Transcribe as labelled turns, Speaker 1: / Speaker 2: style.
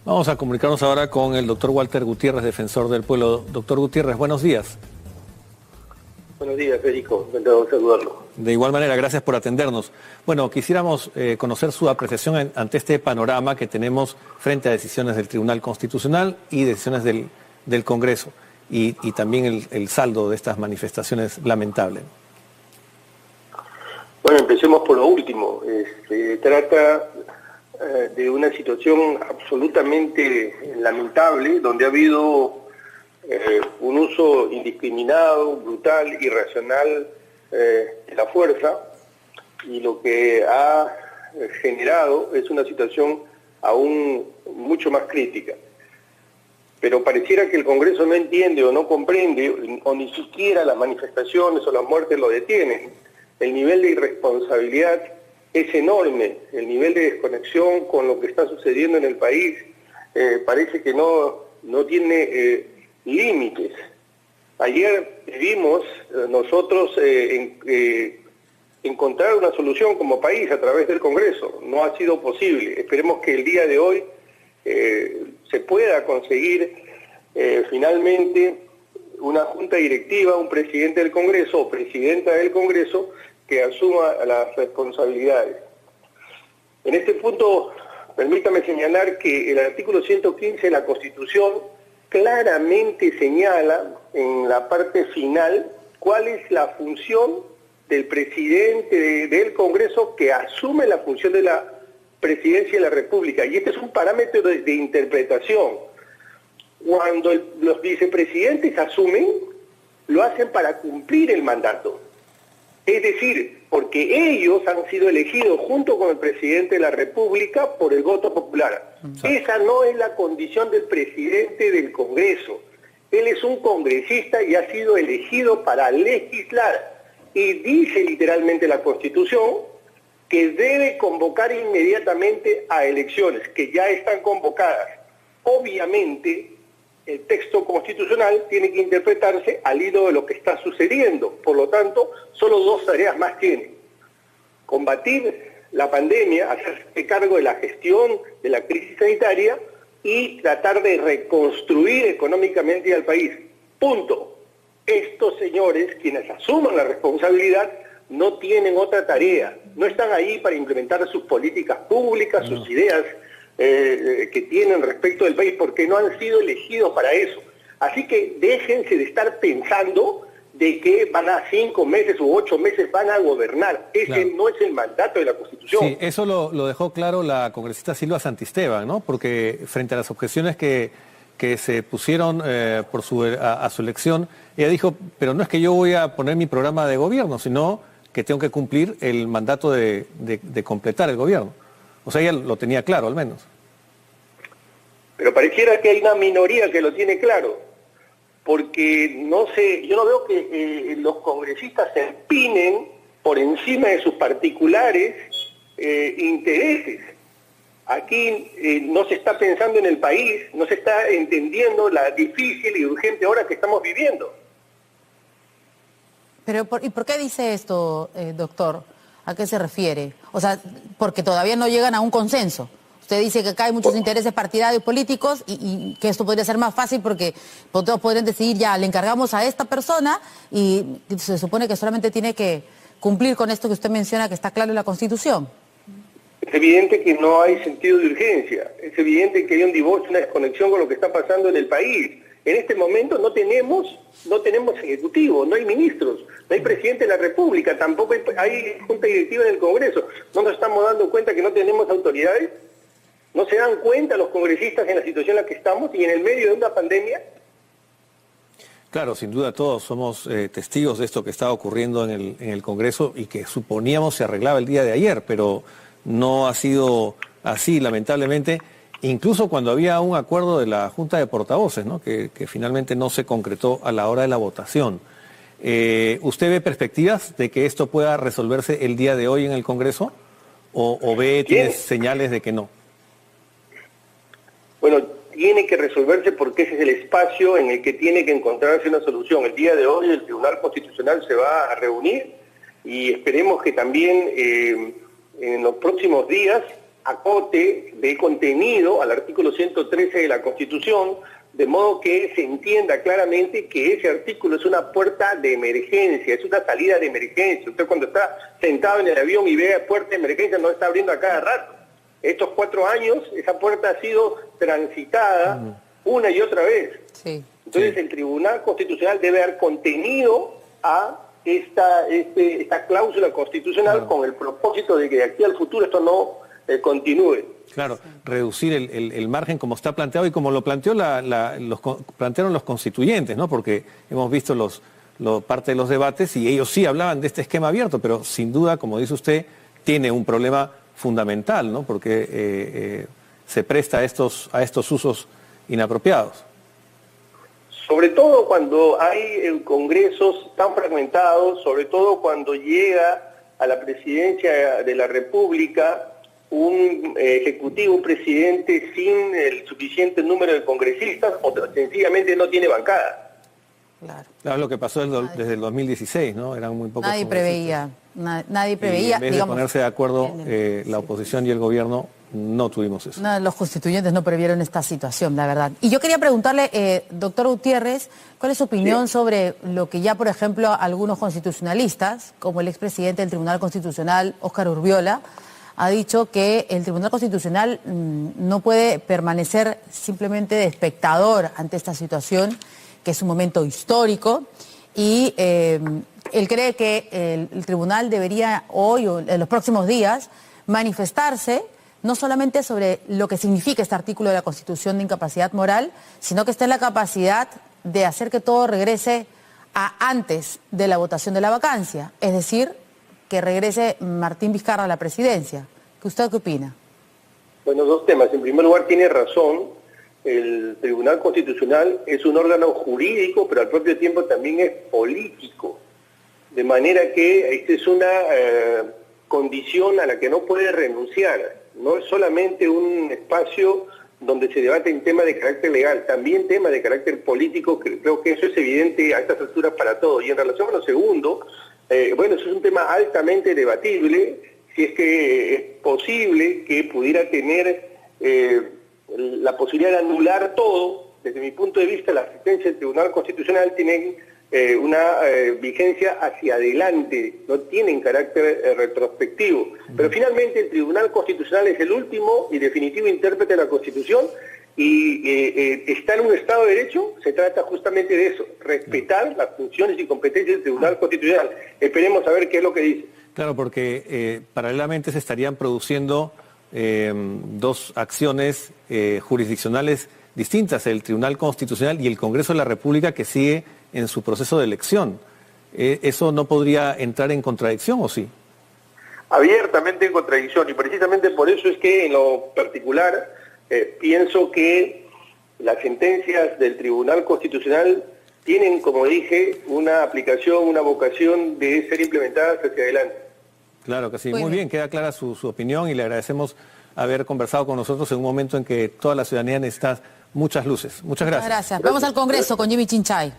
Speaker 1: Vamos a comunicarnos ahora con el doctor Walter Gutiérrez, defensor del pueblo. Doctor Gutiérrez, buenos días.
Speaker 2: Buenos días, Federico. Encantado de saludarlo.
Speaker 1: De igual manera, gracias por atendernos. Bueno, quisiéramos conocer su apreciación ante este panorama que tenemos frente a decisiones del Tribunal Constitucional y decisiones del Congreso y también el saldo de estas manifestaciones lamentables.
Speaker 2: Bueno, empecemos por lo último. Trata de una situación absolutamente lamentable, donde ha habido un uso indiscriminado, brutal, irracional de la fuerza, y lo que ha generado es una situación aún mucho más crítica. Pero pareciera que el Congreso no entiende o no comprende, o ni siquiera las manifestaciones o las muertes lo detienen. El nivel de irresponsabilidad es enorme, el nivel de desconexión con lo que está sucediendo en el país parece que no tiene límites. Ayer vimos nosotros encontrar una solución como país a través del Congreso. No ha sido posible. Esperemos que el día de hoy se pueda conseguir finalmente una junta directiva, un presidente del Congreso o presidenta del Congreso que asuma las responsabilidades. En este punto, permítame señalar que el artículo 115 de la Constitución claramente señala en la parte final cuál es la función del presidente del Congreso que asume la función de la presidencia de la República. Y este es un parámetro de interpretación. Cuando los vicepresidentes asumen, lo hacen para cumplir el mandato. Es decir, porque ellos han sido elegidos junto con el presidente de la República por el voto popular. Esa no es la condición del presidente del Congreso. Él es un congresista y ha sido elegido para legislar. Y dice literalmente la Constitución que debe convocar inmediatamente a elecciones, que ya están convocadas. Obviamente, el texto constitucional tiene que interpretarse al hilo de lo que está sucediendo. Por lo tanto, solo dos tareas más tiene: combatir la pandemia, hacerse cargo de la gestión de la crisis sanitaria y tratar de reconstruir económicamente al país. Punto. Estos señores, quienes asuman la responsabilidad, no tienen otra tarea. No están ahí para implementar sus políticas públicas, sus ideas que tienen respecto del país, porque no han sido elegidos para eso. Así que déjense de estar pensando de que van a 5 meses u 8 meses van a gobernar. Ese no es el mandato de la Constitución.
Speaker 1: Sí, eso lo dejó claro la congresista Silva Santisteban, ¿no? Porque frente a las objeciones que se pusieron por a su elección, ella dijo, pero no es que yo voy a poner mi programa de gobierno, sino que tengo que cumplir el mandato de completar el gobierno. O sea, ella lo tenía claro, al menos.
Speaker 2: Pero pareciera que hay una minoría que lo tiene claro, porque no sé, yo no veo que los congresistas se empinen por encima de sus particulares intereses. Aquí no se está pensando en el país, no se está entendiendo la difícil y urgente hora que estamos viviendo.
Speaker 3: Pero, ¿y por qué dice esto, doctor? ¿A qué se refiere? O sea, porque todavía no llegan a un consenso. Usted dice que acá hay muchos intereses partidarios políticos y que esto podría ser más fácil porque todos podrían decidir, ya, le encargamos a esta persona y se supone que solamente tiene que cumplir con esto que usted menciona, que está claro en la Constitución.
Speaker 2: Es evidente que no hay sentido de urgencia. Es evidente que hay un divorcio, una desconexión con lo que está pasando en el país. En este momento no tenemos ejecutivo, no hay ministros, no hay presidente de la República, tampoco hay junta directiva del Congreso. ¿No nos estamos dando cuenta que no tenemos autoridades? ¿No se dan cuenta los congresistas en la situación en la que estamos y en el medio de una pandemia?
Speaker 1: Claro, sin duda todos somos testigos de esto que está ocurriendo en el Congreso y que suponíamos se arreglaba el día de ayer, pero no ha sido así, lamentablemente. Incluso cuando había un acuerdo de la Junta de Portavoces, ¿no? que finalmente no se concretó a la hora de la votación. ¿Usted ve perspectivas de que esto pueda resolverse el día de hoy en el Congreso? ¿O tiene señales de que no?
Speaker 2: Bueno, tiene que resolverse porque ese es el espacio en el que tiene que encontrarse una solución. El día de hoy el Tribunal Constitucional se va a reunir y esperemos que también en los próximos días acote, dé contenido al artículo 113 de la Constitución, de modo que se entienda claramente que ese artículo es una puerta de emergencia, es una salida de emergencia. Usted cuando está sentado en el avión y ve puerta de emergencia no está abriendo a cada rato. Estos 4 años esa puerta ha sido transitada una y otra vez.
Speaker 3: Sí.
Speaker 2: Entonces el Tribunal Constitucional debe dar contenido a esta cláusula constitucional con el propósito de que de aquí al futuro esto no continúe.
Speaker 1: Claro, reducir el margen como está planteado y como lo planteó plantearon los constituyentes, ¿no? Porque hemos visto parte de los debates y ellos sí hablaban de este esquema abierto, pero sin duda, como dice usted, tiene un problema fundamental, ¿no? Porque se presta a estos usos inapropiados.
Speaker 2: Sobre todo cuando hay congresos tan fragmentados, sobre todo cuando llega a la presidencia de la República un ejecutivo, un presidente sin el suficiente número de congresistas o sencillamente no tiene bancada.
Speaker 1: Claro, lo que pasó desde el 2016, ¿no? Eran muy pocos.
Speaker 3: Nadie preveía. Nadie preveía.
Speaker 1: Y en vez de ponerse de acuerdo la oposición y el gobierno, no tuvimos eso.
Speaker 3: No, los constituyentes no previeron esta situación, la verdad. Y yo quería preguntarle, doctor Gutiérrez, ¿cuál es su opinión sobre lo que ya, por ejemplo, algunos constitucionalistas, como el expresidente del Tribunal Constitucional, Óscar Urriola, ha dicho que el Tribunal Constitucional no puede permanecer simplemente de espectador ante esta situación, que es un momento histórico, y él cree que el tribunal debería hoy o en los próximos días manifestarse no solamente sobre lo que significa este artículo de la Constitución de incapacidad moral, sino que esté en la capacidad de hacer que todo regrese a antes de la votación de la vacancia, es decir, que regrese Martín Vizcarra a la presidencia. ¿Usted qué opina?
Speaker 2: Bueno, 2 temas. En primer lugar, tiene razón. El Tribunal Constitucional es un órgano jurídico, pero al propio tiempo también es político. De manera que esta es una condición a la que no puede renunciar. No es solamente un espacio donde se debaten temas de carácter legal, también temas de carácter político, que creo que eso es evidente a estas alturas para todos. Y en relación a lo segundo, bueno, eso es un tema altamente debatible, si es que es posible que pudiera tener la posibilidad de anular todo. Desde mi punto de vista, la sentencia del Tribunal Constitucional tienen una vigencia hacia adelante, no tienen carácter retrospectivo. Pero finalmente el Tribunal Constitucional es el último y definitivo intérprete de la Constitución y está en un Estado de Derecho, se trata justamente de eso, respetar las funciones y competencias del Tribunal Constitucional. Esperemos a ver qué es lo que dice.
Speaker 1: Claro, porque paralelamente se estarían produciendo 2 acciones jurisdiccionales distintas, el Tribunal Constitucional y el Congreso de la República, que sigue en su proceso de elección. ¿Eso no podría entrar en contradicción o sí?
Speaker 2: Abiertamente en contradicción, y precisamente por eso es que en lo particular pienso que las sentencias del Tribunal Constitucional tienen, como dije, una aplicación, una vocación de ser implementadas hacia adelante.
Speaker 1: Claro que sí, muy bien, queda clara su opinión y le agradecemos haber conversado con nosotros en un momento en que toda la ciudadanía necesita muchas luces. Muchas gracias.
Speaker 3: Gracias. Vamos al Congreso con Jimmy Chinchay.